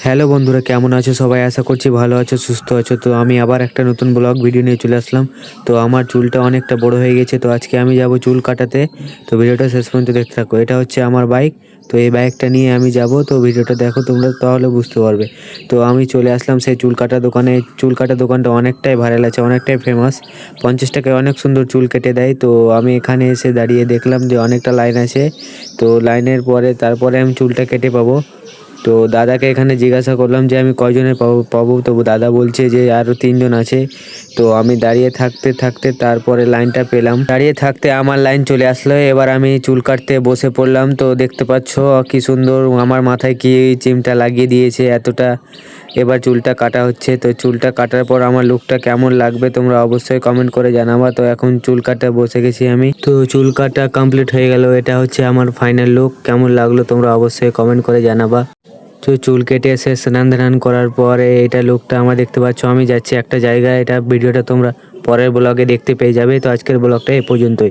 Hello বন্ধুরা, কেমন আছো সবাই? আশা করছি ভালো আছো, সুস্থ আছো। তো আমি আবার একটা নতুন ব্লগ ভিডিও নিয়ে চলে আসলাম। তো আমার চুলটা অনেকটা বড় হয়ে গেছে, তো আজকে আমি যাব চুল কাটাতে। তো ভিডিওটা শেষ পর্যন্ত দেখতে থাকো। এটা হচ্ছে আমার বাইক, তো এই বাইকটা নিয়ে আমি যাব। তো ভিডিওটা দেখো তোমরা, তাহলে বুঝতে পারবে। তো আমি চলে আসলাম সেই চুল কাটা দোকানে। চুল কাটা দোকানটা অনেকটাই ভাইরাল আছে, অনেকটাই ফেমাস। 50 টাকায় অনেক সুন্দর চুল কেটে দেয়। তো আমি এখানে এসে দাঁড়িয়ে দেখলাম যে অনেকটা লাইন আছে। তো লাইনের পরে তারপরে আমি চুলটা কেটে পাবো। তো দাদাকে এখানে জিজ্ঞাসা করলাম যে আমি কয়জনের পাবো। তো দাদা বলছে যে আরও 3 জন আছে। তো আমি দাঁড়িয়ে থাকতে থাকতে তারপরে লাইনটা পেলাম। দাঁড়িয়ে থাকতে আমার লাইন চলে আসলো। এবার আমি চুল কাটতে বসে পড়লাম। তো দেখতে পাচ্ছ কি সুন্দর আমার মাথায় কি চিমটা লাগিয়ে দিয়েছে এতটা। এবার চুলটা কাটা হচ্ছে। তো চুলটা কাটার পর আমার লুকটা কেমন লাগবে তোমরা অবশ্যই কমেন্ট করে জানাবা। তো এখন চুল কাটা বসে গেছি আমি। তো চুল কাটা কমপ্লিট হয়ে গেল। এটা হচ্ছে আমার ফাইনাল লুক। কেমন লাগলো তোমরা অবশ্যই কমেন্ট করে জানাবা। তো চুল কেটে এসে স্নান ধান করার পরে এটা লুকটা আমার দেখতে পাচ্ছ। আমি যাচ্ছি একটা জায়গায়, এটা ভিডিওটা তোমরা পরের ব্লগে দেখতে পেয়ে যাবে। তো আজকের ব্লগটা এ পর্যন্তই।